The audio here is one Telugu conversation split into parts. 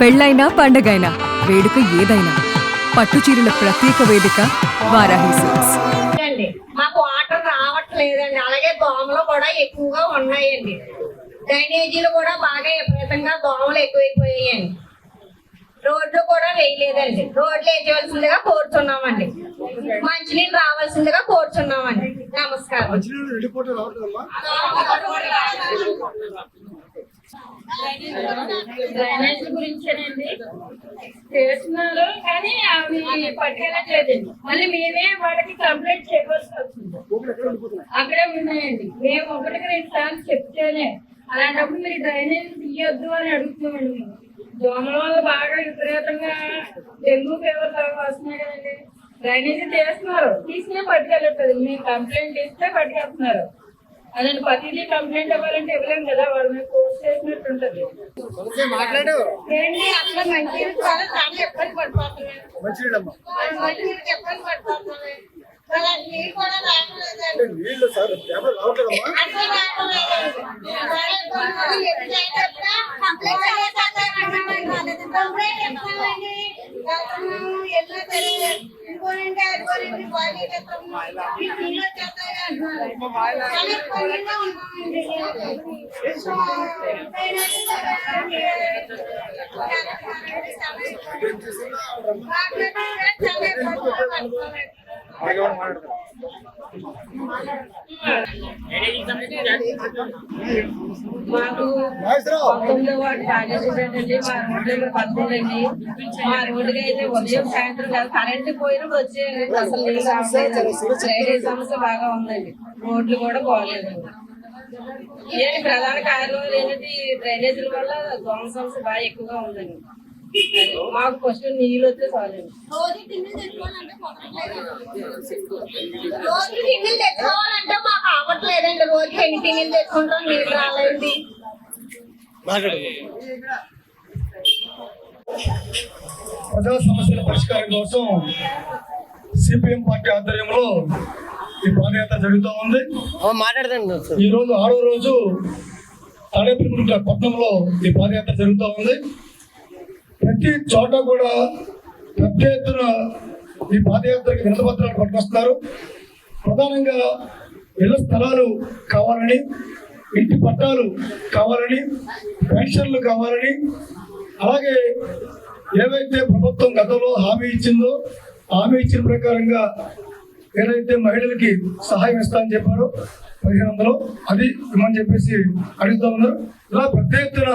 పెళ్ళైనా పండగైనా వేడుక ఏదైనా పట్టు చీరల ప్రత్యేక వేదిక వారాహి సిల్క్స్. మాకు వాటర్ రావట్లేదండి, అలాగే దోమలు కూడా ఎక్కువగా ఉన్నాయండి. డ్రైనేజీలు కూడా బాగా విపరీతంగా దోమలు ఎక్కువైపోయాయండి. రోడ్లు కూడా వేయలేదండి, రోడ్లు వేయవలసిందిగా కోరుతున్నామండి. మంచినీళ్ళు రావాల్సిందిగా కోరుతున్నామండి. నమస్కారం. డ్రైనేజ్ గురించేనండి చేస్తున్నారు, కానీ అవి పట్టుకెళ్ళట్లేదండి. మళ్ళీ మేమే వాళ్ళకి కంప్లైంట్ చేయవలసి వస్తుంది. అక్కడే ఉన్నాయండి. మేము ఒకటికి 2 సార్లు చెప్తేనే అలాంటప్పుడు మీరు డ్రైనేజ్ తీయొద్దు అని అడుగుతున్నామండి. దోమల వల్ల బాగా విపరీతంగా డెంగ్యూ ఫీవర్ వస్తున్నాయి కదండి. డ్రైనేజ్ చేస్తున్నారు, తీసుకునే పట్టుకెళ్ళట్లేదు. మేము కంప్లైంట్ ఇస్తే పట్టుకెళ్తున్నారు. అదండి, ప్రతిదీ కంప్లైంట్ ఇవ్వాలంటే ఇవ్వలేము కదా, వాళ్ళ మీద కోర్స్ చేసినట్టు ఉంటుంది. ఏంటి అట్లా మంచినీళ్ళు కూడా చాలా ఇబ్బంది పడిపోతున్నాయి. మంచినీళ్ళకి ఇబ్బంది పడిపోతున్నాయి. నీళ్ళు కూడా రావట్లేదండి. మాకు 19వ వార్డు రాజేశ్వరండి. మా రోడ్డు పడుతుందండి. మా రోడ్డుకి అయితే ఉదయం సాయంత్రం కాదు, కరెంట్ పోయినప్పుడు వచ్చేయండి. అసలు డ్రైనేజ్ సమస్య బాగా ఉందండి. రోడ్లు కూడా బాగలేదండి. ఏంటి ప్రధాన కారణం ఏంటంటే డ్రైనేజీల వల్ల దోమ సమస్య బాగా ఎక్కువగా ఉందండి. మాకు ఫస్ట్ నీళ్ళు వస్తే చాలండి. రోజు టిన్నులు తెచ్చుకోవాలంటే మాకు అవ్వట్లేదండి. రోజుకి ఎన్ని టిన్నులు తెచ్చుకుంటాం, నీళ్ళు రాలేండి. ప్రజా సమస్యల పరిష్కారం కోసం సిపిఎం పార్టీ ఆధ్వర్యంలో ఈ పాదయాత్ర జరుగుతూ ఉంది. ఈ రోజు 6వ రోజు తాడేపల్లిగుంట పట్టణంలో ఈ పాదయాత్ర జరుగుతూ ఉంది. ప్రతి చోట కూడా పెద్ద ఎత్తున ఈ పాదయాత్రకి వినతిపత్రాలు పట్టుకొస్తున్నారు. ప్రధానంగా ఇళ్ల స్థలాలు కావాలని, ఇంటి పట్టాలు కావాలని, పెన్షన్లు కావాలని, అలాగే ఏవైతే ప్రభుత్వం గతంలో హామీ ఇచ్చిందో హామీ ఇచ్చిన ప్రకారంగా ఏదైతే మహిళలకి సహాయం ఇస్తామని చెప్పారో 1500 అది ఇమ్మని చెప్పేసి అడుగుతా ఉన్నారు. ఇలా పెద్ద ఎత్తున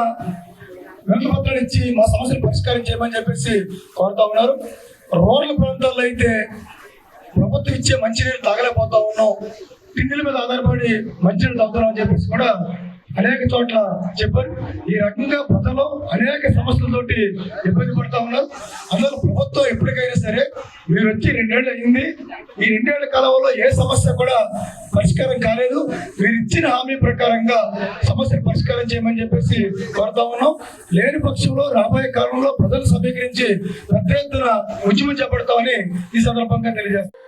వినతిపత్రాలు ఇచ్చి మా సమస్యలు పరిష్కారం చేయమని చెప్పేసి కోరుతా ఉన్నారు. రోడ్ల ప్రాంతాల్లో అయితే ప్రభుత్వం ఇచ్చే మంచినీళ్ళు తాగలేకపోతా ఉన్నాం, టిన్నుల మీద ఆధారపడి మంచినీళ్ళు తాగుతున్నాం అని చెప్పేసి కూడా అనేక చోట్ల చెప్పారు. ఈ రకంగా ప్రజలు అనేక సమస్యలతోటి ఇబ్బంది పడుతూ ఉన్నారు. అందులో ప్రభుత్వం ఎప్పటికైనా సరే మీరు వచ్చి 2 ఏళ్ళు అయింది, ఈ 2 ఏళ్ల కాలంలో ఏ సమస్య కూడా పరిష్కారం కాలేదు. మీరు ఇచ్చిన హామీ ప్రకారంగా సమస్యలు పరిష్కారం చేయమని చెప్పేసి కోరుతా ఉన్నాం. లేని పక్షంలో రాబోయే కాలంలో ప్రజలు సమీకరించి పెద్ద ఎత్తున ఉద్యమం చేపడతామని ఈ సందర్భంగా తెలియజేస్తాం.